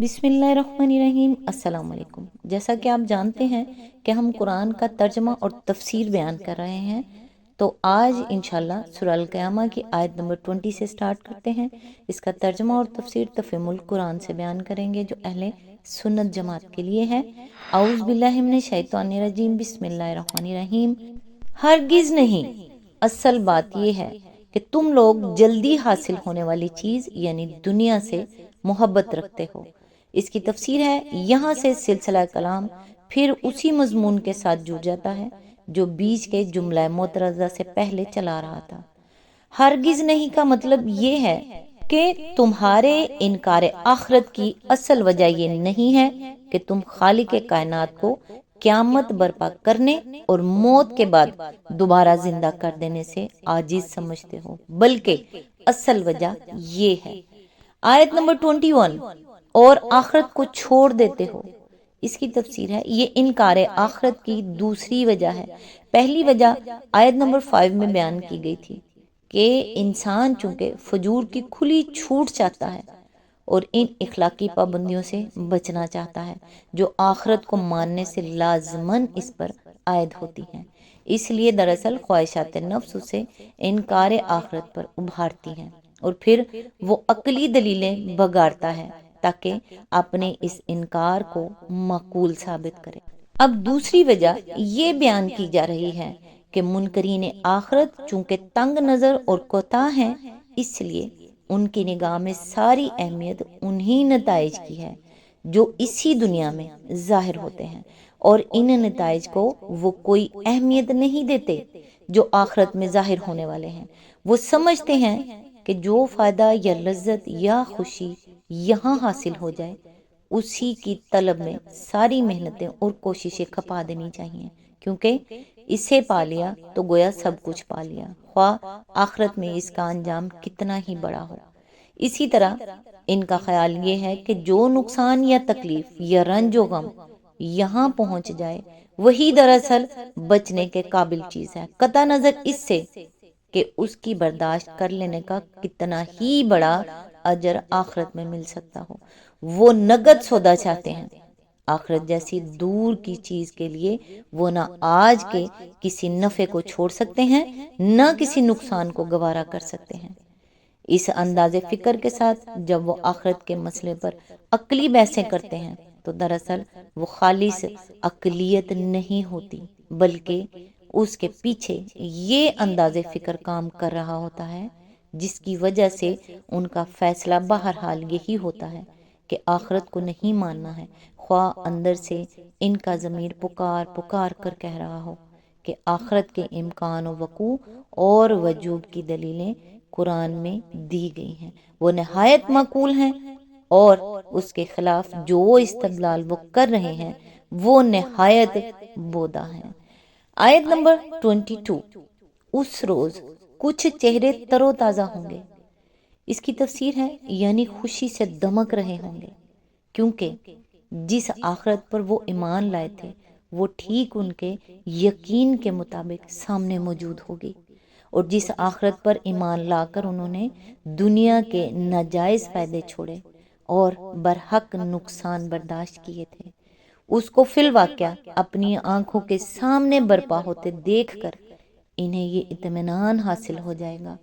بسم اللہ الرحمن الرحیم۔ السلام علیکم۔ جیسا کہ آپ جانتے ہیں کہ ہم قرآن کا ترجمہ اور تفسیر بیان کر رہے ہیں، تو آج انشاءاللہ سورہ القیامہ کی آیت نمبر 20 سے سٹارٹ کرتے ہیں۔ اس کا ترجمہ اور تفسیر تفہیم القرآن سے بیان کریں گے جو اہل سنت جماعت کے لیے ہے۔ اعوذ باللہ من الشیطان الرجیم، بسم اللہ الرحمن الرحیم۔ ہرگز نہیں، اصل بات یہ ہے کہ تم لوگ جلدی حاصل ہونے والی چیز یعنی دنیا سے محبت رکھتے ہو۔ اس کی تفسیر ہے، یہاں سے سلسلہ کلام پھر اسی مضمون کے ساتھ جڑ جاتا ہے جو بیچ کے جملہ معترضہ سے پہلے چلا رہا تھا۔ ہرگز نہیں کا مطلب یہ ہے کہ تمہارے انکار آخرت کی اصل وجہ یہ نہیں ہے کہ تم خالق کائنات کو قیامت برپا کرنے اور موت کے بعد دوبارہ زندہ کر دینے سے عاجز سمجھتے ہو، بلکہ اصل وجہ یہ ہے۔ آیت نمبر 21، اور آخرت کو چھوڑ دیتے ہو۔ اس کی تفسیر ہے، یہ انکار آخرت کی دوسری وجہ ہے۔ پہلی وجہ آیت نمبر 5 میں بیان کی گئی تھی کہ انسان چونکہ فجور کی کھلی چھوٹ چاہتا ہے اور ان اخلاقی پابندیوں سے بچنا چاہتا ہے جو آخرت کو ماننے سے لازماً اس پر عائد ہوتی ہیں، اس لیے دراصل خواہشات نفس اسے انکار آخرت پر ابھارتی ہیں اور پھر وہ عقلی دلیلیں بگاڑتا ہے تاکہ اپنے اس انکار کو معقول ثابت کرے۔ اب دوسری وجہ یہ بیان کی جا رہی ہے کہ منکرین آخرت چونکہ تنگ نظر اور کوتاہ ہیں، اس لیے ان کی نگاہ میں ساری اہمیت انہی نتائج کی ہے جو اسی دنیا میں ظاہر ہوتے ہیں، اور ان نتائج کو وہ کوئی اہمیت نہیں دیتے جو آخرت میں ظاہر ہونے والے ہیں۔ وہ سمجھتے ہیں کہ جو فائدہ یا لذت یا خوشی یہاں حاصل ہو جائے اسی کی طلب میں ساری محنتیں اور کوششیں کھپا دینی چاہیے، کیونکہ اسے پا لیا تو گویا سب کچھ پا لیا، خواہ آخرت میں اس کا انجام کتنا ہی بڑا ہو۔ اسی طرح ان کا خیال یہ ہے کہ جو نقصان یا تکلیف یا رنج و غم یہاں پہنچ جائے وہی دراصل بچنے کے قابل چیز ہے، قطع نظر اس سے کہ اس کی برداشت کر لینے کا کتنا ہی بڑا اجر آخرت میں مل سکتا ہو۔ وہ نقد سودا چاہتے ہیں، آخرت جیسی دور کی چیز کے لیے وہ نہ آج کے کسی نفع کو چھوڑ سکتے ہیں نہ کسی نقصان کو گوارا کر سکتے ہیں۔ اس انداز فکر کے ساتھ جب وہ آخرت کے مسئلے پر عقلی بحثیں کرتے ہیں تو دراصل وہ خالص عقلیت نہیں ہوتی، بلکہ اس کے پیچھے یہ انداز فکر کام کر رہا ہوتا ہے جس کی وجہ سے ان کا فیصلہ بہرحال یہی ہوتا ہے کہ آخرت کو نہیں ماننا ہے، خواہ اندر سے ان کا ضمیر پکار پکار کر کہہ رہا ہو کہ آخرت کے امکان و وقوع اور وجوب کی دلیلیں قرآن میں دی گئی ہیں، وہ نہایت معقول ہیں، اور اس کے خلاف جو استدلال وہ کر رہے ہیں وہ نہایت بودا ہیں۔ آیت نمبر 22، اس روز کچھ چہرے تر و تازہ ہوں گے۔ اس کی تفسیر ہے، یعنی خوشی سے دمک رہے ہوں گے، کیونکہ جس آخرت پر وہ ایمان لائے تھے وہ ٹھیک ان کے یقین کے مطابق سامنے موجود ہوگی، اور جس آخرت پر ایمان لا کر انہوں نے دنیا کے ناجائز فائدے چھوڑے اور برحق نقصان برداشت کیے تھے، اس کو فی الواقعہ اپنی آنکھوں کے سامنے برپا ہوتے دیکھ کر انہیں یہ اطمینان حاصل ہو جائے گا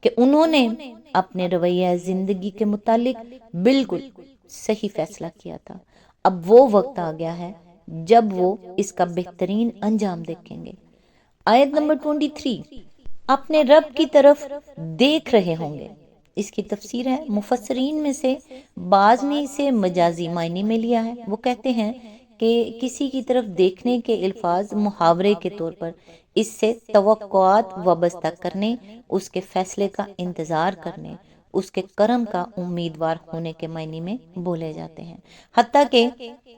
کہ انہوں نے اپنے رویہ زندگی کے متعلق بالکل صحیح فیصلہ کیا تھا۔ اب وہ وقت آ گیا ہے جب وہ اس کا بہترین انجام دیکھیں گے۔ آیت نمبر 23، اپنے رب کی طرف دیکھ رہے ہوں گے۔ اس کی تفسیر ہے، مفسرین میں سے بعض نے اسے مجازی معنی میں لیا ہے۔ وہ کہتے ہیں کہ کسی کی طرف دیکھنے کے الفاظ محاورے کے طور پر اس سے توقعات وابستہ کرنے، اس کے فیصلے کا انتظار کرنے، اس کے کرم کا امیدوار ہونے کے معنی میں بولے جاتے ہیں۔ حتیٰ کہ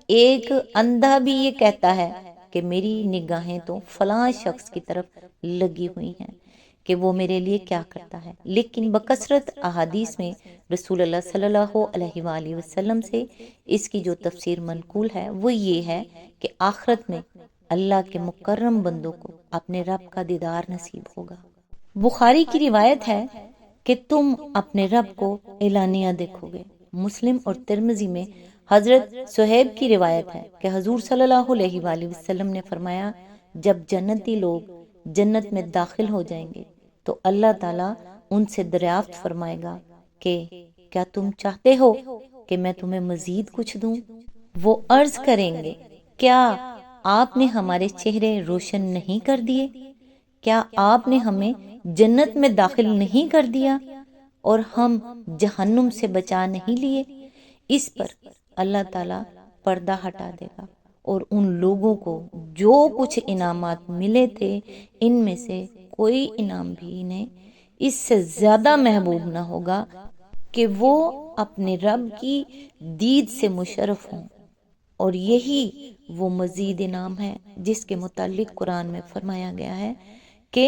ایک اندھا بھی یہ کہتا ہے کہ میری نگاہیں تو فلاں شخص کی طرف لگی ہوئی ہیں کہ وہ میرے لیے کیا کرتا ہے، لیکن بکثرت احادیث میں رسول اللہ صلی اللہ علیہ وآلہ وسلم سے اس کی جو تفسیر منقول ہے وہ یہ ہے کہ آخرت میں اللہ کے مکرم بندوں کو اپنے رب کا دیدار نصیب ہوگا۔ بخاری کی روایت ہے کہ تم اپنے رب کو اعلانیہ دیکھو گے۔ مسلم اور ترمذی میں حضرت صہیب کی روایت ہے کہ حضور صلی اللہ علیہ وآلہ وسلم نے فرمایا، جب جنتی لوگ جنت میں داخل ہو جائیں گے تو اللہ تعالیٰ ان سے دریافت فرمائے گا کہ کیا تم چاہتے ہو کہ میں تمہیں مزید کچھ دوں؟ وہ عرض کریں گے، کیا آپ نے ہمارے چہرے روشن نہیں کر دیے؟ کیا آپ نے ہمیں جنت میں داخل نہیں کر دیا اور ہم جہنم سے بچا نہیں لیے؟ اس پر اللہ تعالیٰ پردہ ہٹا دے گا اور ان لوگوں کو جو کچھ انعامات ملے تھے ان میں سے کوئی انعام بھی انہیں اس سے زیادہ محبوب نہ ہوگا کہ وہ اپنے رب کی دید سے مشرف ہوں۔ اور یہی وہ مزید انعام ہے جس کے متعلق قرآن میں فرمایا گیا ہے کہ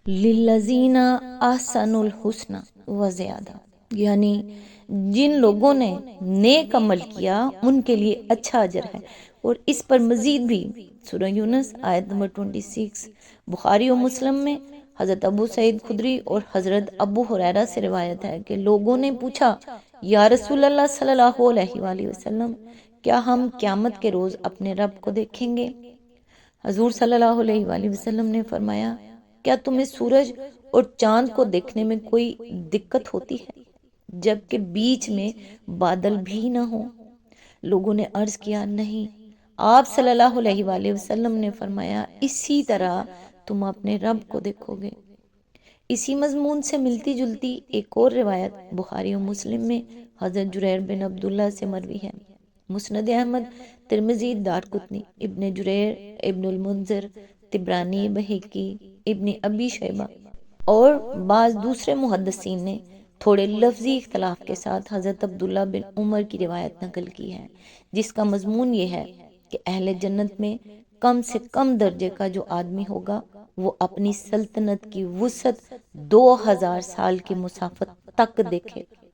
للذین احسنوا الحسنی وزیادہ، یعنی جن لوگوں نے نیک عمل کیا ان کے لیے اچھا اجر ہے اور اس پر مزید بھی۔ سورہ یونس آیت نمبر 26۔ بخاری و مسلم میں حضرت ابو سعید خدری اور حضرت ابو ہریرہ سے روایت ہے کہ لوگوں نے پوچھا، یا رسول اللہ صلی اللہ علیہ وآلہ وسلم، کیا ہم قیامت کے روز اپنے رب کو دیکھیں گے؟ حضور صلی اللہ علیہ وآلہ وسلم نے فرمایا، کیا تمہیں سورج اور چاند کو دیکھنے میں کوئی دقت ہوتی ہے جبکہ بیچ میں بادل بھی نہ ہو؟ لوگوں نے عرض کیا، نہیں۔ آپ صلی اللہ علیہ وآلہ وسلم نے فرمایا، اسی طرح تم اپنے رب کو دیکھو گے۔ اسی مضمون سے ملتی جلتی ایک اور روایت بخاری و مسلم میں حضرت جریر بن عبداللہ سے مروی ہے۔ مسند احمد، ترمذی، دارقطنی، ابن جریر، ابن المنذر، طبرانی، بہقی، ابن ابی شیبہ اور بعض دوسرے محدثین نے تھوڑے لفظی اختلاف کے ساتھ حضرت عبداللہ بن عمر کی روایت نقل کی ہے، جس کا مضمون یہ ہے کہ اہل جنت میں کم سے کم درجے کا جو آدمی ہوگا وہ اپنی سلطنت کی وسعت 2000 سال کی مسافت تک دیکھے گا،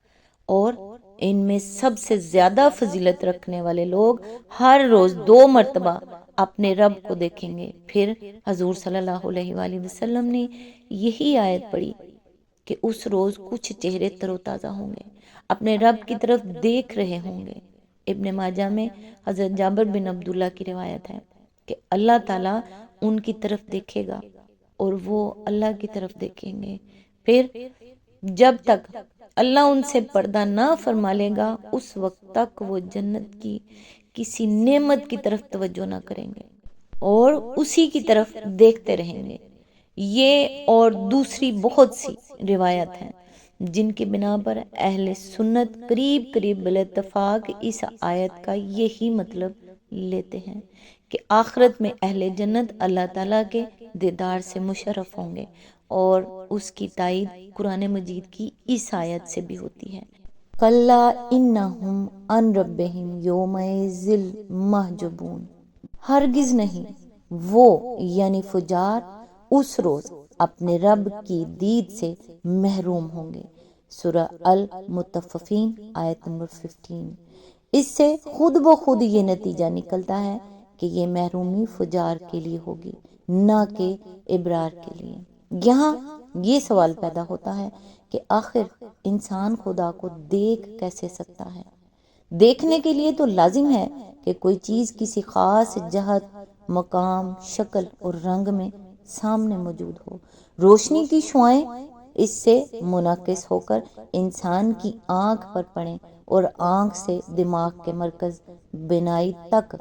اور ان میں سب سے زیادہ فضیلت رکھنے والے لوگ ہر روز 2 مرتبہ اپنے رب کو دیکھیں گے۔ پھر حضور صلی اللہ علیہ وآلہ وسلم نے یہی آیت پڑھی کہ اس روز کچھ چہرے تر و تازہ ہوں گے، اپنے رب کی طرف دیکھ رہے ہوں گے۔ ابن ماجہ میں حضرت جابر بن عبداللہ کی روایت ہے کہ اللہ تعالیٰ ان کی طرف دیکھے گا اور وہ اللہ کی طرف دیکھیں گے، پھر جب تک اللہ ان سے پردہ نہ فرما لے گا اس وقت تک وہ جنت کی کسی نعمت کی طرف توجہ نہ کریں گے اور اسی کی طرف دیکھتے رہیں گے۔ یہ اور دوسری بہت سی روایت ہیں جن کی بنا پر اہل سنت قریب قریب بالاتفاق اس آیت کا یہی مطلب لیتے ہیں کہ آخرت میں اہل جنت اللہ تعالیٰ کے دیدار سے مشرف ہوں گے، اور اس کی تائید قرآن مجید کی اس آیت سے بھی ہوتی ہے، کَلَّا إِنَّهُمْ عَنْ رَبِّهِمْ يَوْمَئِذٍ مَحْجُوبُونَ، ہرگز نہیں وہ یعنی فجار اس روز اپنے رب کی دید سے محروم ہوں گے۔ سورہ المطففین آیت نمبر 15۔ اس سے خود بخود یہ نتیجہ نکلتا ہے کہ یہ محرومی فجار کے لیے ہوگی، نہ کہ ابرار کے لیے۔ یہاں یہ سوال پیدا ہوتا ہے کہ آخر انسان خدا کو دیکھ کیسے سکتا ہے؟ دیکھنے کے لیے تو لازم ہے کہ کوئی چیز کسی خاص جہت، مقام، شکل اور رنگ میں سامنے موجود ہو۔ روشنی کی شعاعیں اس سے منعکس ہو کر انسان کی آنکھ پر پڑیں اور آنکھ سے دماغ کے مرکز بینائی تک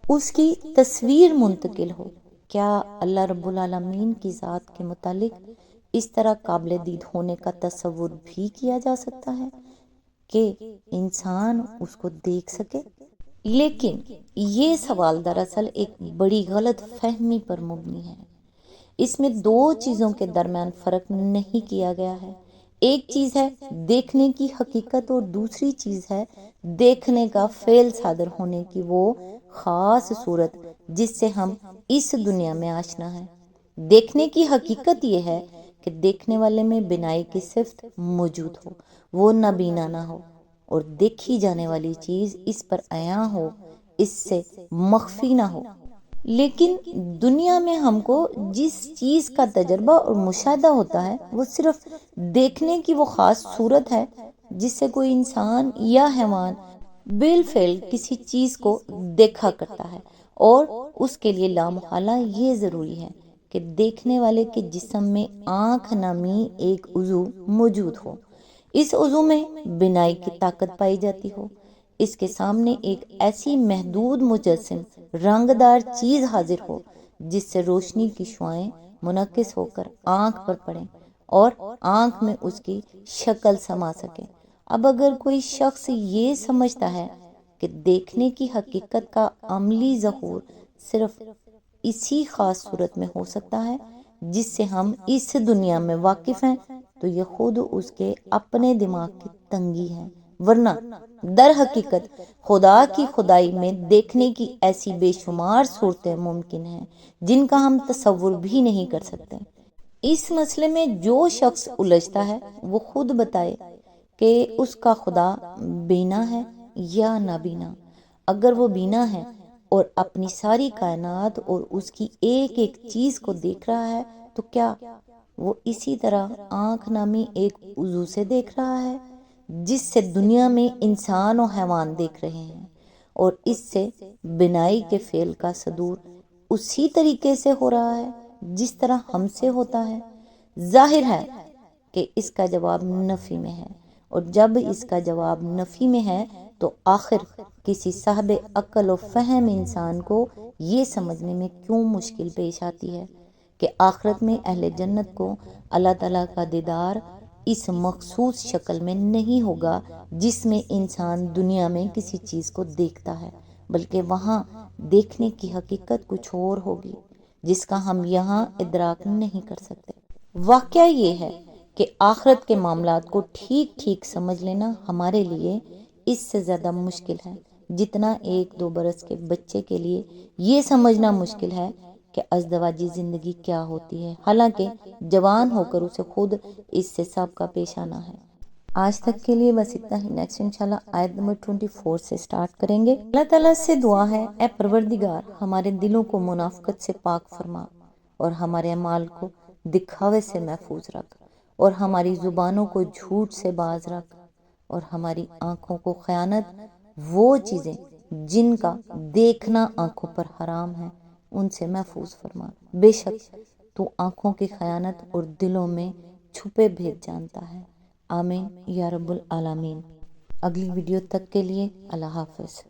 اس کی تصویر منتقل ہو۔ کیا اللہ رب العالمین کی ذات کے متعلق اس طرح قابل دید ہونے کا تصور بھی کیا جا سکتا ہے کہ انسان اس کو دیکھ سکے؟ لیکن یہ سوال دراصل ایک بڑی غلط فہمی پر مبنی ہے۔ اس میں 2 چیزوں کے درمیان فرق نہیں کیا گیا ہے۔ ایک چیز ہے دیکھنے کی حقیقت اور دوسری چیز ہے دیکھنے کا فعل صادر ہونے کی وہ خاص صورت جس سے ہم اس دنیا میں آشنا ہیں۔ دیکھنے کی حقیقت یہ ہے کہ دیکھنے والے میں بینائی کی صفت موجود ہو، وہ نابینا نہ ہو، اور دیکھی جانے والی چیز اس پر عیاں ہو، اس سے مخفی نہ ہو۔ لیکن دنیا میں ہم کو جس چیز کا تجربہ اور مشاہدہ ہوتا ہے وہ صرف دیکھنے کی وہ خاص صورت ہے جس سے کوئی انسان یا حیوان بالفعل کسی چیز کو دیکھا کرتا ہے، اور اس کے لیے لامحالہ یہ ضروری ہے کہ دیکھنے والے کے جسم میں آنکھ نامی ایک عضو موجود ہو، اس عضو میں بینائی کی طاقت پائی جاتی ہو، اس کے سامنے ایک ایسی محدود مجسم رنگدار چیز حاضر ہو جس سے روشنی کی شعاعیں منعکس ہو کر آنکھ پر پڑیں اور آنکھ میں اس کی شکل سما سکے۔ اب اگر کوئی شخص یہ سمجھتا ہے کہ دیکھنے کی حقیقت کا عملی ظہور صرف اسی خاص صورت میں ہو سکتا ہے جس سے ہم اس دنیا میں واقف ہیں، تو یہ خود اس کے اپنے دماغ کی تنگی ہے، ورنہ در حقیقت خدا کی خدائی میں دیکھنے کی ایسی بے شمار صورتیں ممکن ہیں جن کا ہم تصور بھی نہیں کر سکتے۔ اس مسئلے میں جو شخص الجھتا ہے وہ خود بتائے کہ اس کا خدا بینا ہے یا نابینا۔ اگر وہ بینا ہے اور اپنی ساری کائنات اور اس کی ایک ایک چیز کو دیکھ رہا ہے، تو کیا وہ اسی طرح آنکھ نامی ایک عضو سے دیکھ رہا ہے جس سے دنیا میں انسان و حیوان دیکھ رہے ہیں، اور اس سے بینائی کے فعل کا صدور اسی طریقے سے ہو رہا ہے جس طرح ہم سے ہوتا ہے؟ ظاہر ہے کہ اس کا جواب نفی میں ہے، اور جب اس کا جواب نفی میں ہے تو آخر کسی صاحب عقل و فہم انسان کو یہ سمجھنے میں کیوں مشکل پیش آتی ہے کہ آخرت میں اہل جنت کو اللہ تعالیٰ کا دیدار اس مخصوص شکل میں نہیں ہوگا جس میں انسان دنیا میں کسی چیز کو دیکھتا ہے، بلکہ وہاں دیکھنے کی حقیقت کچھ اور ہوگی جس کا ہم یہاں ادراک نہیں کر سکتے۔ واقعہ یہ ہے کہ آخرت کے معاملات کو ٹھیک ٹھیک سمجھ لینا ہمارے لیے اس سے زیادہ مشکل ہے جتنا 1-2 برس کے بچے کے لیے یہ سمجھنا مشکل ہے کہ ازدواجی زندگی کیا ہوتی ہے، حالانکہ جوان ہو کر اسے خود اس سے سابقہ پیش آنا ہے۔ آج تک کے لیے بس اتنا ہی، نیکسٹ انشاءاللہ آیت نمبر 24 سے سٹارٹ کریں گے۔ اللہ تعالیٰ سے دعا ہے، اے پروردگار ہمارے دلوں کو منافقت سے پاک فرما اور ہمارے اعمال کو دکھاوے سے محفوظ رکھ، اور ہماری زبانوں کو جھوٹ سے باز رکھ، اور ہماری آنکھوں کو خیانت، وہ چیزیں جن کا دیکھنا آنکھوں پر حرام ہے، ان سے محفوظ فرما۔ بے شک تو آنکھوں کی خیانت اور دلوں میں چھپے بھید جانتا ہے۔ آمین یا رب العالمین۔ اگلی ویڈیو تک کے لیے اللہ حافظ۔